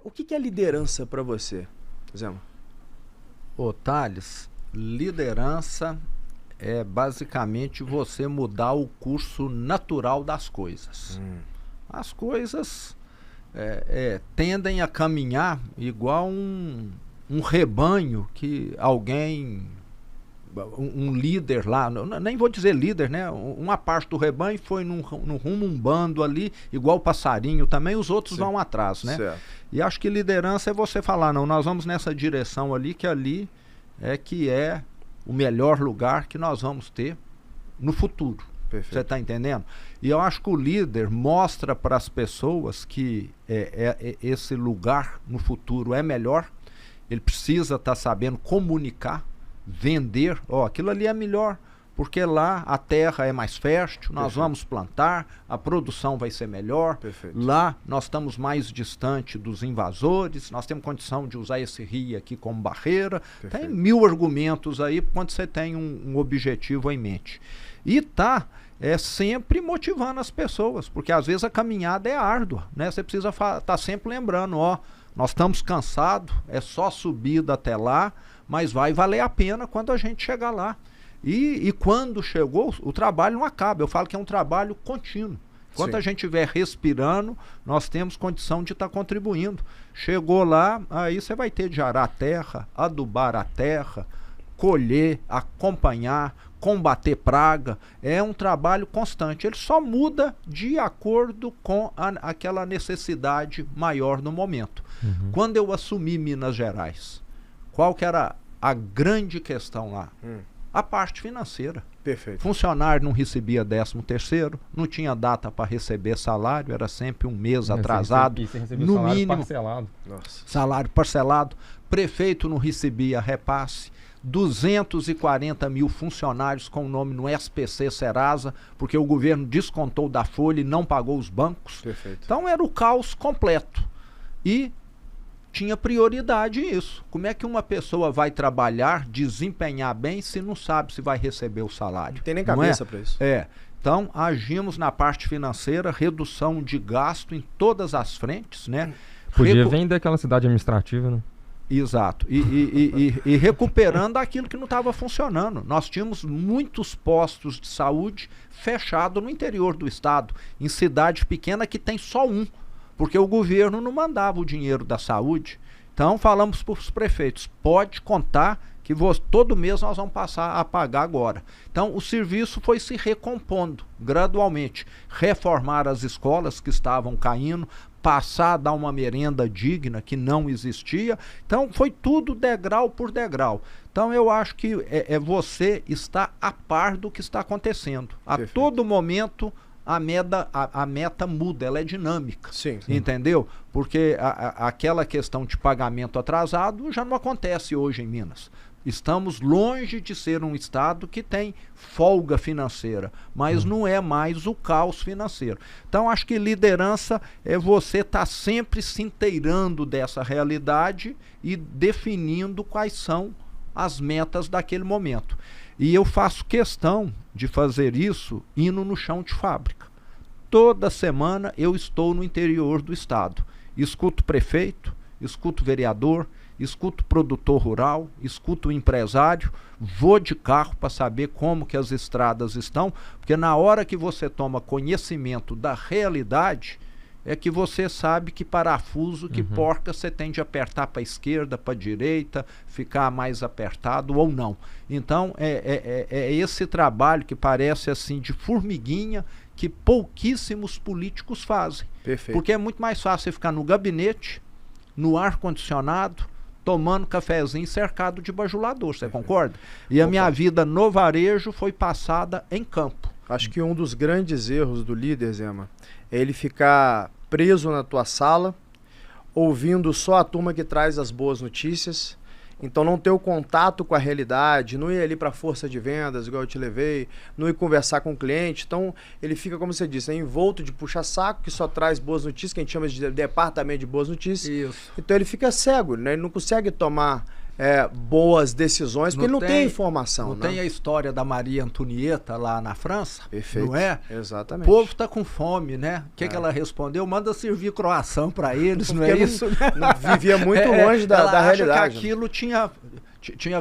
O que é liderança para você, Zema? Ô, Thales, liderança é basicamente você mudar o curso natural das coisas. As coisas tendem a caminhar igual um rebanho que alguém, um líder lá, nem vou dizer líder, né? Uma parte do rebanho foi no rumo, um bando ali, igual passarinho também, os outros vão atrás, né? Certo. E acho que liderança é você falar, não, nós vamos nessa direção ali, que ali é o melhor lugar que nós vamos ter no futuro. Perfeito. Você está entendendo? E eu acho que o líder mostra para as pessoas que esse lugar no futuro é melhor. Ele precisa estar sabendo comunicar, vender, aquilo ali é melhor, porque lá a terra é mais fértil, nós vamos plantar, a produção vai ser melhor. Perfeito. Lá nós estamos mais distante dos invasores, nós temos condição de usar esse rio aqui como barreira. Perfeito. Tem 1000 argumentos aí quando você tem um objetivo em mente. E sempre motivando as pessoas, porque às vezes a caminhada é árdua, né? Você precisa estar sempre lembrando, nós estamos cansados, é só subida até lá, mas vai valer a pena quando a gente chegar lá. E quando chegou, o trabalho não acaba. Eu falo que é um trabalho contínuo. Enquanto a gente estiver respirando, nós temos condição de estar contribuindo. Chegou lá, aí você vai ter de arar a terra, adubar a terra, colher, acompanhar, combater praga. É um trabalho constante. Ele só muda de acordo com aquela necessidade maior no momento. Quando eu assumi Minas Gerais, qual que era a grande questão lá? A parte financeira. Perfeito. Funcionário não recebia 13º, não tinha data para receber salário, era sempre um mês atrasado, no salário mínimo parcelado. Nossa. salário parcelado, prefeito não recebia repasse, 240 mil funcionários com o nome no SPC Serasa, porque o governo descontou da folha e não pagou os bancos. Perfeito. Então era o caos completo. E tinha prioridade isso. Como é que uma pessoa vai trabalhar, desempenhar bem, se não sabe se vai receber o salário? Não tem nem cabeça para isso. Então, agimos na parte financeira, redução de gasto em todas as frentes, né? Podia vender aquela cidade administrativa, né? Exato. E recuperando aquilo que não estava funcionando. Nós tínhamos muitos postos de saúde fechados no interior do estado, em cidade pequena que tem só um, porque o governo não mandava o dinheiro da saúde. Então falamos para os prefeitos, pode contar que todo mês nós vamos passar a pagar agora. Então o serviço foi se recompondo gradualmente, reformar as escolas que estavam caindo, passar a dar uma merenda digna que não existia. Então foi tudo degrau por degrau. Então eu acho que você está a par do que está acontecendo. Perfeito. A todo momento a meta muda, ela é dinâmica. Sim. Entendeu? Porque aquela questão de pagamento atrasado já não acontece hoje em Minas. Estamos longe de ser um estado que tem folga financeira, mas não é mais o caos financeiro. Então acho que liderança é você estar sempre se inteirando dessa realidade e definindo quais são as metas daquele momento. E eu faço questão de fazer isso indo no chão de fábrica. Toda semana eu estou no interior do estado. Escuto prefeito, escuto vereador, escuto produtor rural, escuto empresário, vou de carro para saber como que as estradas estão, porque na hora que você toma conhecimento da realidade, é que você sabe que parafuso, que porca você tem de apertar para a esquerda, para a direita, ficar mais apertado ou não. Então é esse trabalho que parece assim de formiguinha que pouquíssimos políticos fazem. Perfeito. Porque é muito mais fácil você ficar no gabinete, no ar-condicionado, tomando cafezinho cercado de bajulador, você concorda? E a minha vida no varejo foi passada em campo. Acho que um dos grandes erros do líder, Zema, é ele ficar preso na tua sala, ouvindo só a turma que traz as boas notícias, então não ter o contato com a realidade, não ir ali para a força de vendas, igual eu te levei, não ir conversar com o cliente. Então ele fica, como você disse, envolto de puxa-saco, que só traz boas notícias, que a gente chama de departamento de boas notícias. Isso. Então ele fica cego, né? Ele não consegue tomar boas decisões, porque ele não tem informação. Não tem a história da Maria Antonieta lá na França? Perfeito. Não é? Exatamente. O povo está com fome, né? O que ela respondeu? Manda servir croissant para eles, não é isso? Não vivia muito longe da realidade. Que aquilo tinha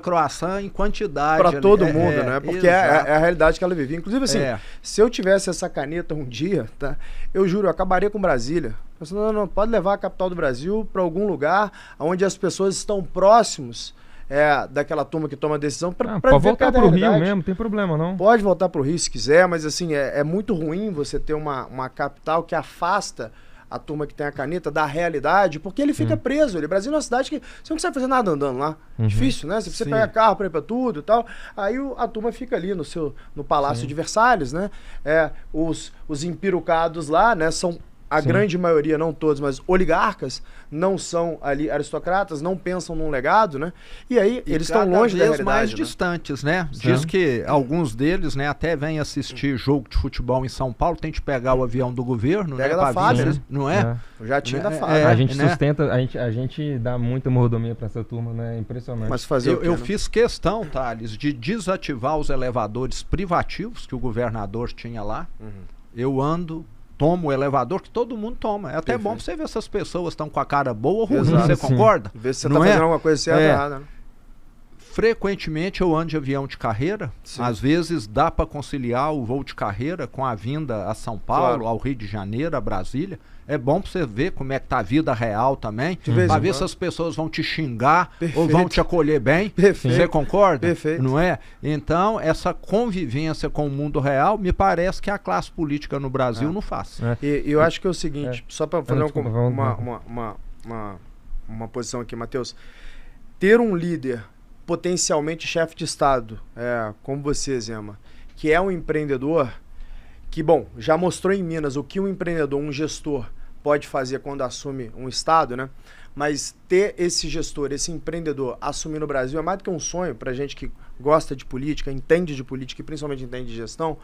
croissant em quantidade. Para todo mundo, né? Porque é a realidade que ela vivia. Inclusive, assim, se eu tivesse essa caneta um dia, tá? Eu juro, eu acabaria com Brasília. Eu falei, não, pode levar a capital do Brasil para algum lugar onde as pessoas estão próximos daquela turma que toma a decisão para pode voltar para o Rio mesmo, não tem problema não. Pode voltar para o Rio se quiser, mas assim, é muito ruim você ter uma capital que afasta a turma que tem a caneta da realidade, porque ele fica preso. O Brasil é uma cidade que você não consegue fazer nada andando lá. Difícil, né? Se você pega carro para ir para tudo e tal, aí a turma fica ali no Palácio de Versalhes, né? Os empirucados lá, né? São a grande maioria, não todos, mas oligarcas, não são ali aristocratas, não pensam num legado, né? E aí eles estão longe da realidade, mais né? distantes, né? Diz que alguns deles, né, até vêm assistir jogo de futebol em São Paulo, tem que pegar o avião do governo, pega né? Da FAB, né? Não é? O jatinho da FAB. A gente sustenta, a gente dá muita mordomia para essa turma, né? Impressionante. Mas fazer eu fiz questão, Thales, de desativar os elevadores privativos que o governador tinha lá. Eu tomo o elevador que todo mundo toma. É até bom pra você ver se as pessoas estão com a cara boa ou ruim. Você concorda? Ver se você tá fazendo alguma coisa certa ou errada, né? Frequentemente eu ando de avião de carreira. Às vezes dá para conciliar o voo de carreira com a vinda a São Paulo, ao Rio de Janeiro, a Brasília. É bom para você ver como é que tá a vida real também, para ver se as pessoas vão te xingar ou vão te acolher bem. Você concorda? Perfeito. Não é? Então, essa convivência com o mundo real, me parece que a classe política no Brasil não faz. E eu acho que é o seguinte, só para fazer uma posição aqui, Matheus. Ter um líder potencialmente chefe de Estado, como você, Zema, que é um empreendedor, que, bom, já mostrou em Minas o que um empreendedor, um gestor, pode fazer quando assume um Estado, né? Mas ter esse gestor, esse empreendedor assumir no Brasil é mais do que um sonho para gente que gosta de política, entende de política e principalmente entende de gestão,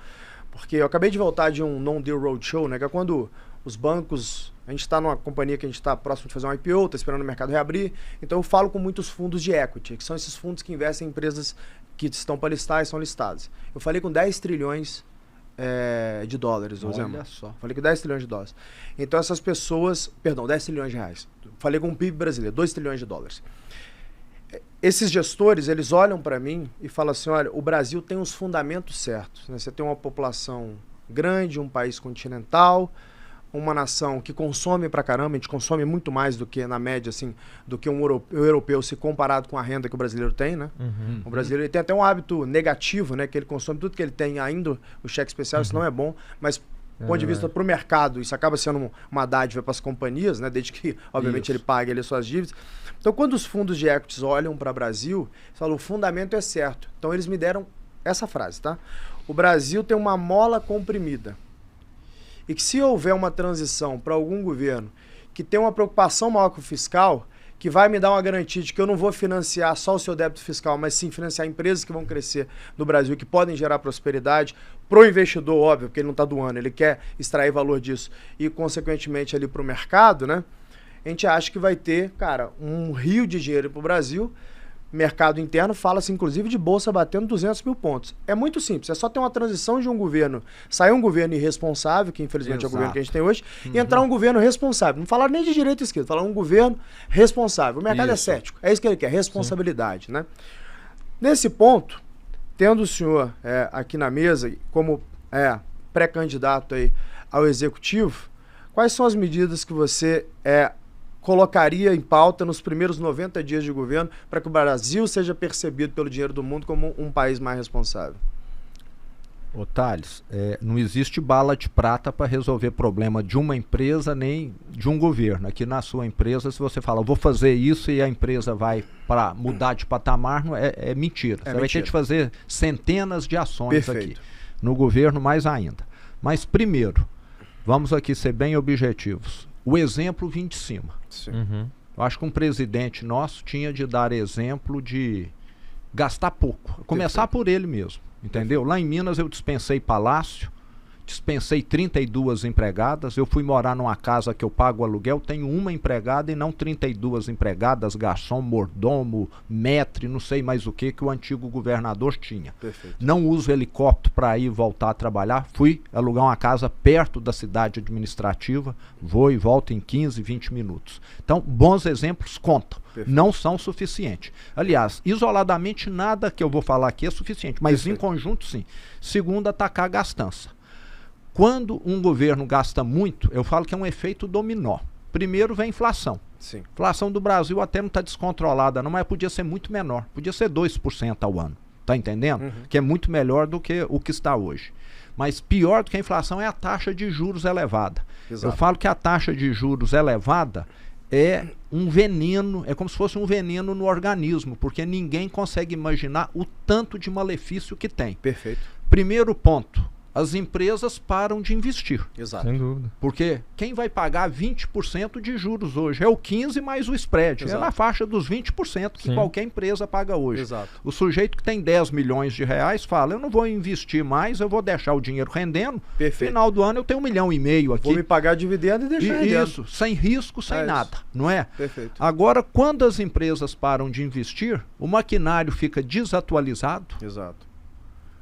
porque eu acabei de voltar de um non-deal roadshow, né? Que é quando os bancos... A gente está numa companhia que a gente está próximo de fazer um IPO, está esperando o mercado reabrir, então eu falo com muitos fundos de equity, que são esses fundos que investem em empresas que estão para listar e são listadas. Eu falei com 10 trilhões de dólares, Olha só. Falei com 10 trilhões de dólares. Então essas pessoas... Perdão, 10 trilhões de reais. Falei com o PIB brasileiro, 2 trilhões de dólares. Esses gestores, eles olham para mim e falam assim, olha, o Brasil tem os fundamentos certos, né? Você tem uma população grande, um país continental, uma nação que consome pra caramba, a gente consome muito mais do que, na média, assim, do que um europeu se comparado com a renda que o brasileiro tem, né? O brasileiro ele tem até um hábito negativo, né? Que ele consome tudo que ele tem, ainda o cheque especial, isso não é bom, mas do ponto de vista pro mercado, isso acaba sendo uma dádiva para as companhias, né? Desde que, obviamente, ele pague ali suas dívidas. Então, quando os fundos de equities olham para o Brasil, eles falam, o fundamento é certo. Então, eles me deram essa frase, tá? O Brasil tem uma mola comprimida. E que se houver uma transição para algum governo que tem uma preocupação maior com o fiscal, que vai me dar uma garantia de que eu não vou financiar só o seu débito fiscal, mas sim financiar empresas que vão crescer no Brasil, que podem gerar prosperidade para o investidor, óbvio, porque ele não está doando, ele quer extrair valor disso e, consequentemente, ali para o mercado, né? A gente acha que vai ter, cara, um rio de dinheiro para o Brasil. Mercado interno fala-se, inclusive, de bolsa batendo 200 mil pontos. É muito simples, é só ter uma transição de um governo, sair um governo irresponsável, que infelizmente é o governo que a gente tem hoje, e entrar um governo responsável. Não falaram nem de direita e esquerda, falaram um governo responsável. O mercado é cético, é isso que ele quer, responsabilidade, né? Nesse ponto, tendo o senhor aqui na mesa como pré-candidato aí ao executivo, quais são as medidas que você colocaria em pauta nos primeiros 90 dias de governo para que o Brasil seja percebido pelo dinheiro do mundo como um país mais responsável? Ô Thales, não existe bala de prata para resolver problema de uma empresa nem de um governo. Aqui na sua empresa, se você fala, vou fazer isso e a empresa vai para mudar de patamar, é mentira. Você vai ter que fazer centenas de ações aqui. No governo, mais ainda. Mas primeiro, vamos aqui ser bem objetivos. O exemplo vem de cima. Eu acho que um presidente nosso tinha de dar exemplo de gastar pouco. Começar por ele mesmo, entendeu? Lá em Minas eu dispensei palácio, dispensei 32 empregadas, eu fui morar numa casa que eu pago aluguel, tenho uma empregada e não 32 empregadas, garçom, mordomo, maître, não sei mais o que o antigo governador tinha. Perfeito. Não uso helicóptero para ir e voltar a trabalhar, fui alugar uma casa perto da cidade administrativa, vou e volto em 15, 20 minutos. Então, bons exemplos contam. Perfeito. Não são suficientes. Aliás, isoladamente nada que eu vou falar aqui é suficiente, mas perfeito. Em conjunto sim. Segundo, atacar a gastança. Quando um governo gasta muito, eu falo que é um efeito dominó. Primeiro vem a inflação. Sim. A inflação do Brasil até não está descontrolada, não, mas podia ser muito menor. Podia ser 2% ao ano. Está entendendo? Uhum. Que é muito melhor do que o que está hoje. Mas pior do que a inflação é a taxa de juros elevada. Exato. Eu falo que a taxa de juros elevada é um veneno, é como se fosse um veneno no organismo, porque ninguém consegue imaginar o tanto de malefício que tem. Perfeito. Primeiro ponto, as empresas param de investir. Exato. Sem dúvida. Porque quem vai pagar 20% de juros hoje? É o 15% mais o spread. Exato. É na faixa dos 20% que sim. Qualquer empresa paga hoje. Exato. O sujeito que tem 10 milhões de reais fala, eu não vou investir mais, eu vou deixar o dinheiro rendendo. Perfeito. Final do ano eu tenho 1,5 milhão aqui. Vou me pagar dividendo e deixar rendendo. Isso, sem risco, sem nada, não é? Perfeito. Agora, quando as empresas param de investir, o maquinário fica desatualizado. Exato.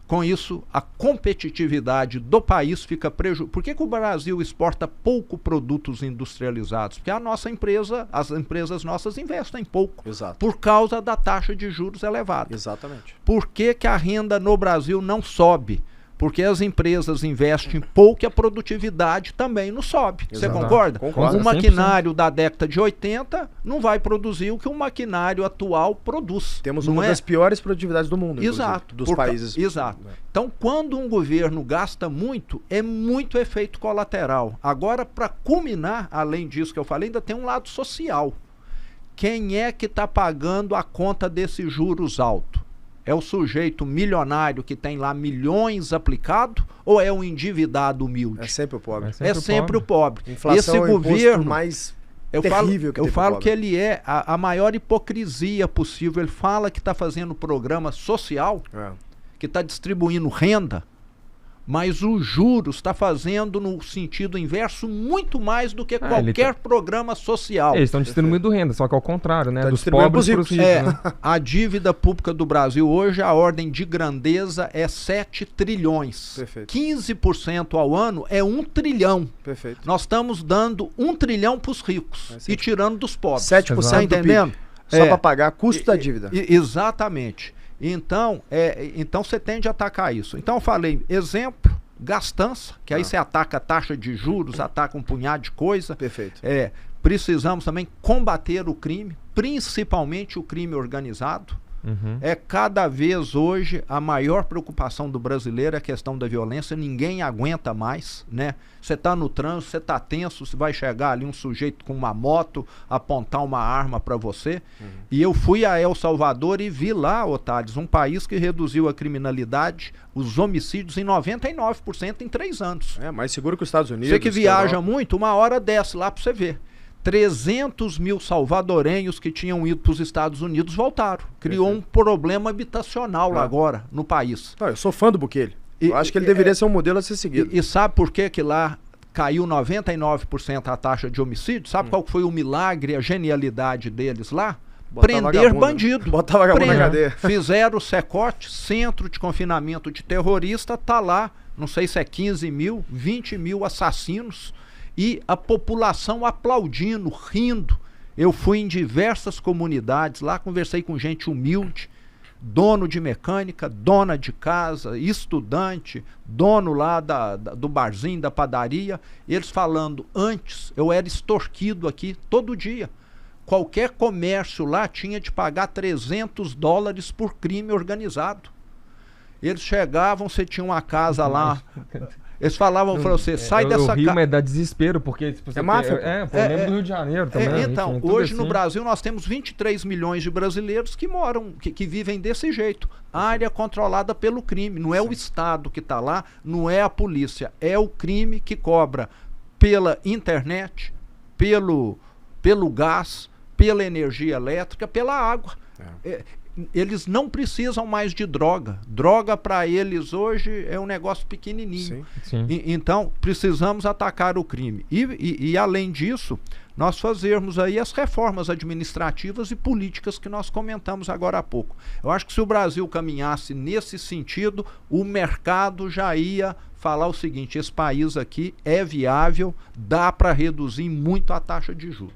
Com isso, a competitividade do país fica prejudicada. Por que o Brasil exporta pouco produtos industrializados? Porque a nossa empresa, as empresas nossas investem pouco. Exato. Por causa da taxa de juros elevada. Exatamente. Por que a renda no Brasil não sobe? Porque as empresas investem pouco e a produtividade também não sobe. Você concorda? Concordo. Um maquinário da década de 80 não vai produzir o que o maquinário atual produz. Temos uma das piores produtividades do mundo, exato, dos países. Exato. Então, quando um governo gasta muito, é muito efeito colateral. Agora, para culminar, além disso que eu falei, ainda tem um lado social. Quem é que está pagando a conta desses juros altos? É o sujeito milionário que tem lá milhões aplicado ou é um endividado humilde? É sempre o pobre. É sempre o pobre. Inflação esse é o governo mais terrível que eu falo que ele é a maior hipocrisia possível. Ele fala que está fazendo programa social, que está distribuindo renda, mas o juros está fazendo no sentido inverso muito mais do que qualquer programa social. Eles estão distribuindo renda, só que ao contrário, né? Dos pobres para os ricos. Né? A dívida pública do Brasil hoje, a ordem de grandeza é 7 trilhões. Perfeito. 15% ao ano é 1 trilhão. Perfeito. Nós estamos dando 1 trilhão para os ricos e tirando dos pobres. 7% tá entendendo? Só para pagar custo da dívida. Exatamente. Então você tende a atacar isso. Então eu falei, exemplo, gastança, que aí você ataca a taxa de juros, ataca um punhado de coisa. Perfeito. Precisamos também combater o crime, principalmente o crime organizado. Uhum. É cada vez hoje a maior preocupação do brasileiro é a questão da violência. Ninguém aguenta mais, né? Você está no trânsito, você está tenso, você vai chegar ali um sujeito com uma moto, apontar uma arma para você. Uhum. E eu fui a El Salvador e vi lá, Otales, um país que reduziu a criminalidade, os homicídios em 99% em 3 anos. É mais seguro que os Estados Unidos. Você que viaja muito, uma hora desce lá para você ver. 300 mil salvadorenhos que tinham ido para os Estados Unidos voltaram. Criou um problema habitacional lá agora no país. Não, eu sou fã do Bukele. Eu acho que ele deveria ser um modelo a ser seguido. E sabe por que lá caiu 99% a taxa de homicídio? Sabe qual foi o milagre, a genialidade deles lá? Prender bandido. Botar vagabundo na cadeia. Fizeram o SECOT, Centro de Confinamento de Terrorista, tá lá, não sei se é 15 mil, 20 mil assassinos. E a população aplaudindo, rindo. Eu fui em diversas comunidades lá, conversei com gente humilde, dono de mecânica, dona de casa, estudante, dono lá do barzinho, da padaria. Eles falando, antes eu era extorquido aqui todo dia. Qualquer comércio lá tinha de pagar $300 por crime organizado. Eles chegavam, você tinha uma casa lá... Eles falavam para você, sai dessa casa. O Rio, mas dá desespero, porque... Tipo, é máfia. Eu lembro do Rio de Janeiro também. Então, hoje no Brasil nós temos 23 milhões de brasileiros que moram, que vivem desse jeito. Área controlada pelo crime. Não é o Estado que está lá, não é a polícia. É o crime que cobra pela internet, pelo gás, pela energia elétrica, pela água. eles não precisam mais de droga. Droga para eles hoje é um negócio pequenininho. Sim. Então, precisamos atacar o crime. E além disso, nós fazermos aí as reformas administrativas e políticas que nós comentamos agora há pouco. Eu acho que se o Brasil caminhasse nesse sentido, o mercado já ia falar o seguinte: esse país aqui é viável, dá para reduzir muito a taxa de juros.